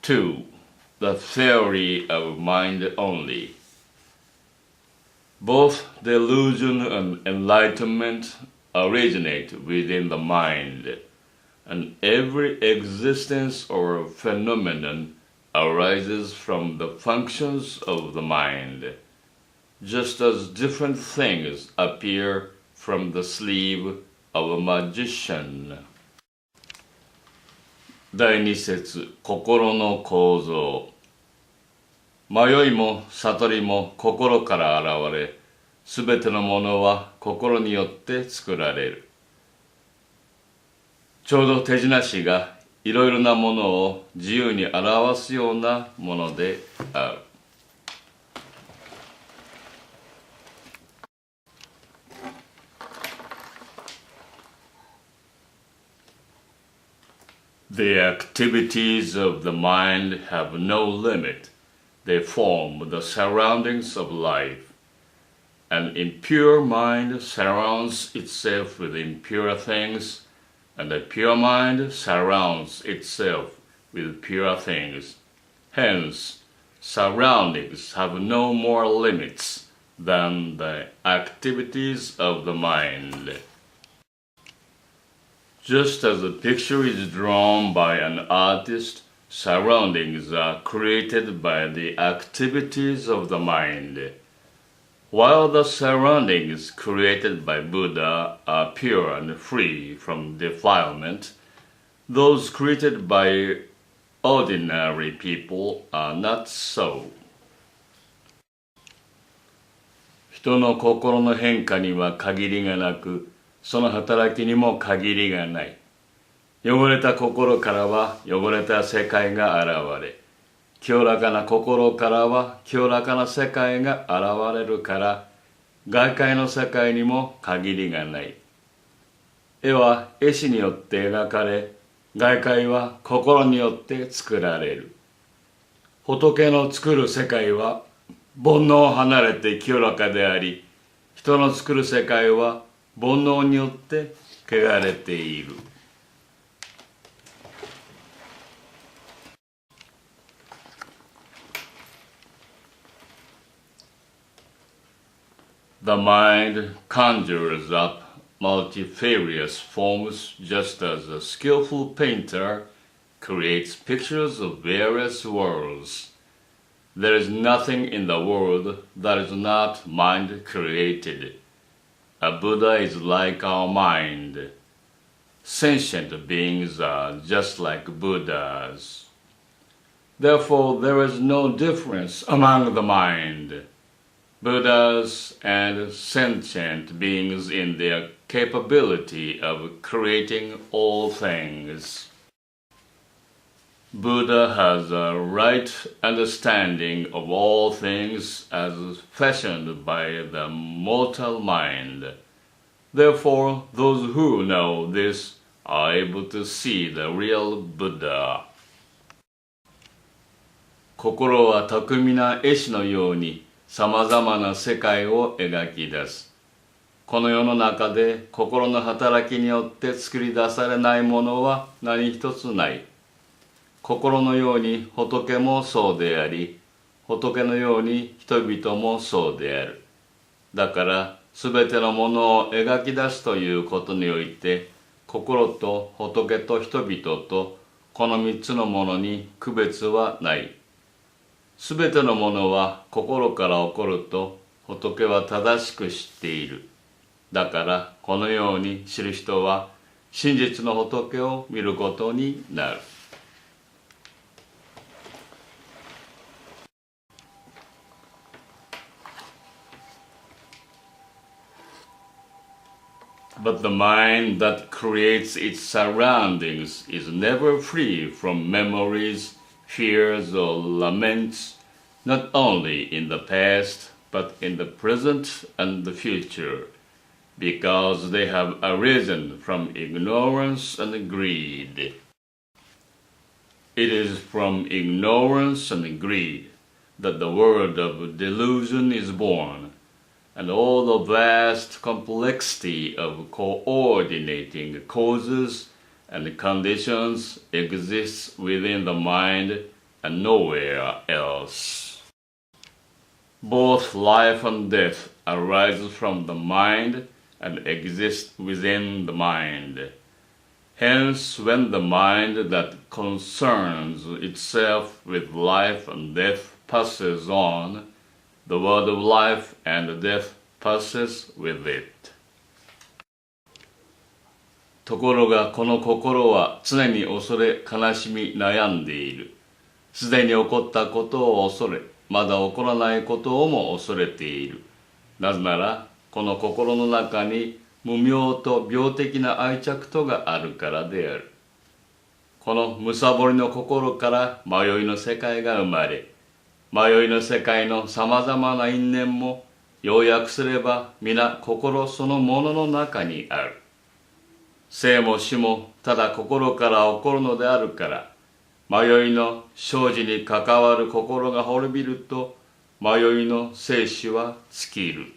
2. The theory of mind only. Both delusion and enlightenment originate within the mind, and every existence or phenomenon arises from the functions of the mind, just as different things appear from the sleeve of a magician. 第2節、心の構造。迷いも悟りも心から現れ、すべてのものは心によって作られる。ちょうど手品師がいろいろなものを自由に表すようなものである。The activities of the mind have no limit. They form the surroundings of life. An impure mind surrounds itself with impure things, and a pure mind surrounds itself with pure things. Hence, surroundings have no more limits than the activities of the mind. Just as a picture is drawn by an artist, surroundings are created by the activities of the mind. While the surroundings created by Buddha are pure and free from defilement, those created by ordinary people are not so. 人の心の変化には限りがなく、その働きにも限りがない。汚れた心からは汚れた世界が現れ、清らかな心からは清らかな世界が現れるから、外界の世界にも限りがない。絵は絵師によって描かれ、外界は心によって作られる。仏の作る世界は煩悩を離れて清らかであり、人の作る世界は煩悩によって汚れている。The mind conjures up multifarious forms just as a skillful painter creates pictures of various worlds. There is nothing in the world that is not mind created. A Buddha is like our mind. Sentient beings are just like Buddhas. Therefore, there is no difference among the mind. Buddhas and sentient beings in their capability of creating all things. Buddha has a right understanding of all things as fashioned by the mortal mind. Therefore, those who know this are able to see the real Buddha. 心は巧みな絵師のようにさまざまな世界を描き出す。この世の中で心の働きによって作り出されないものは何一つない。心のように仏もそうであり、仏のように人々もそうである。だから、すべてのものを描き出すということにおいて、心と仏と人々とこの三つのものに区別はない。すべてのものは心から起こると仏は正しく知っている。だから、このように知る人は真実の仏を見ることになる。But the mind that creates its surroundings is never free from memories, fears, or laments, not only in the past, but in the present and the future, because they have arisen from ignorance and greed. It is from ignorance and greed that the world of delusion is born, and all the vast complexity of coordinating causes and conditions exists within the mind and nowhere else. Both life and death arise from the mind and exist within the mind. Hence, when the mind that concerns itself with life and death passes on, the word of life and death passes with it. ところがこの心は常に恐れ悲しみ悩んでいる。すでに起こったことを恐れ、まだ起こらないことをも恐れている。なぜならこの心の中に無明と病的な愛着とがあるからである。このむさぼりの心から迷いの世界が生まれ、迷いの世界のさまざまな因縁も要約すれば皆心そのものの中にある。生も死もただ心から起こるのであるから、迷いの生じに関わる心が滅びると、迷いの生死は尽きる。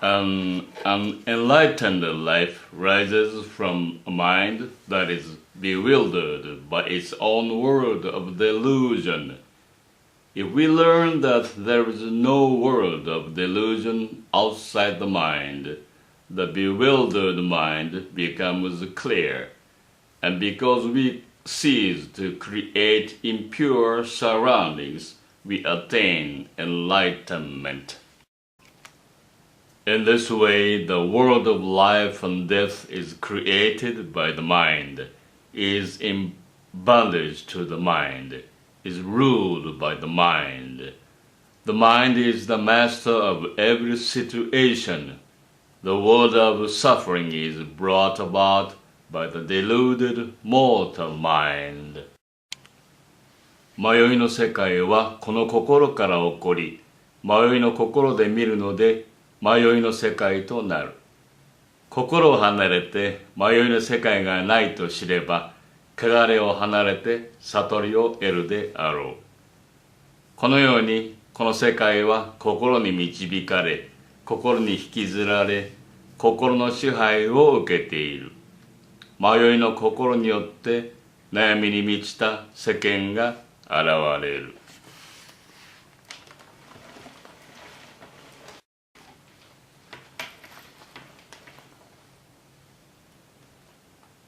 An enlightened life rises from a mind that is bewildered by its own world of delusion. If we learn that there is no world of delusion outside the mind, the bewildered mind becomes clear, and because we cease to create impure surroundings, we attain enlightenment. In this way, the world of life and death is created by the mind, is in bondage to the mind, is ruled by the mind. The mind is the master of every situation. The world of suffering is brought about by the deluded mortal mind. 迷いの世界はこの心から起こり、迷いの心で見るので、迷いの世界となる。心を離れて迷いの世界がないと知れば、汚れを離れて悟りを得るであろう。このようにこの世界は心に導かれ、心に引きずられ、心の支配を受けている。迷いの心によって悩みに満ちた世間が現れる。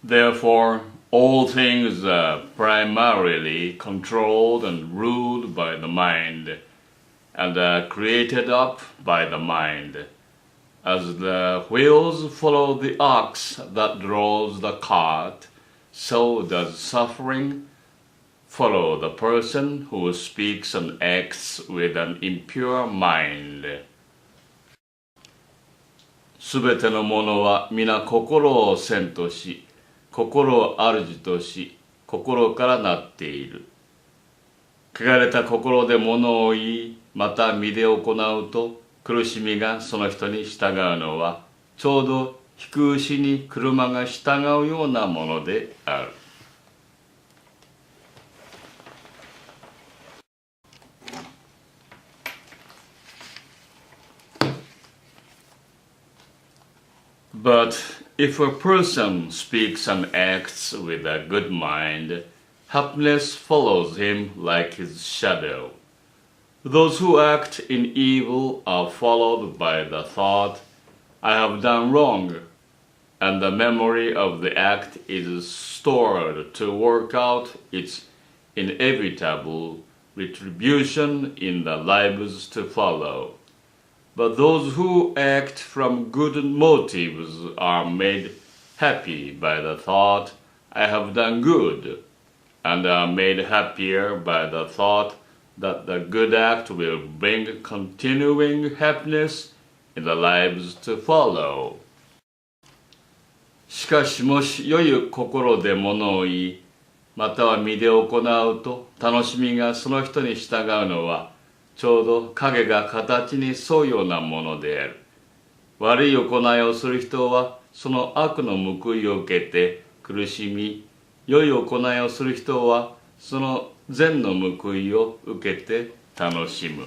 Therefore, all things are primarily controlled and ruled by the mind, and are created up by the mind. As the wheels follow the ox that draws the cart, so does suffering follow the person who speaks and acts with an impure mind. すべてのものは皆心を先とし、心を主とし、心からなっている。汚れた心で物を言い、また身で行うと、苦しみがその人に従うのは、ちょうど引く牛に車が従うようなものである。But if a person speaks and acts with a good mind, happiness follows him like his shadow. Those who act in evil are followed by the thought, I have done wrong, and the memory of the act is stored to work out its inevitable retribution in the lives to follow. But those who act from good motives are made happy by the thought, I have done good, and are made happier by the thought that the good act will bring continuing happiness in the lives to follow. しかしもし良い心で物を言い、または身で行うと楽しみがその人に従うのは、ちょうど影が形に沿うようなものである。悪い行いをする人はその悪の報いを受けて苦しみ、良い行いをする人はその善の報いを受けて楽しむ。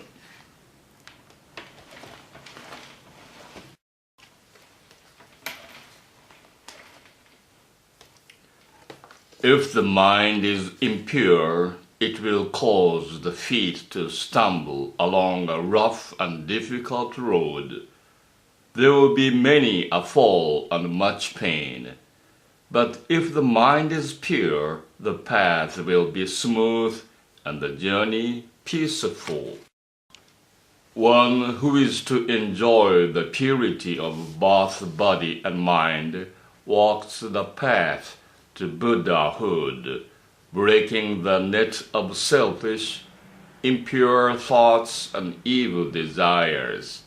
If the mind is impure, it will cause the feet to stumble along a rough and difficult road. There will be many a fall and much pain. But if the mind is pure, the path will be smooth and the journey peaceful. One who is to enjoy the purity of both body and mind walks the path to Buddhahood, breaking the net of selfish, impure thoughts and evil desires.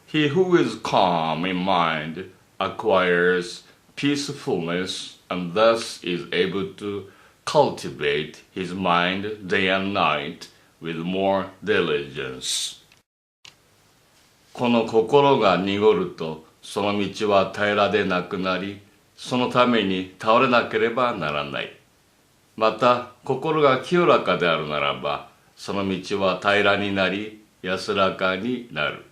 He who is calm in mind acquires peacefulness and thus is able to cultivate his mind day and night with more diligence. この心が濁ると、その道は平らでなくなり、そのために倒れなければならない。また、心が清らかであるならば、その道は平らになり、安らかになる。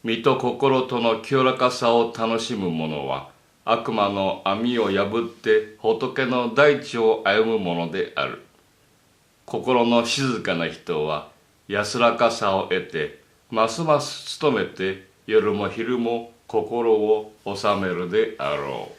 身と心との清らかさを楽しむ者は、悪魔の網を破って仏の大地を歩むものである。心の静かな人は、安らかさを得て、ますます努めて夜も昼も心を治めるであろう。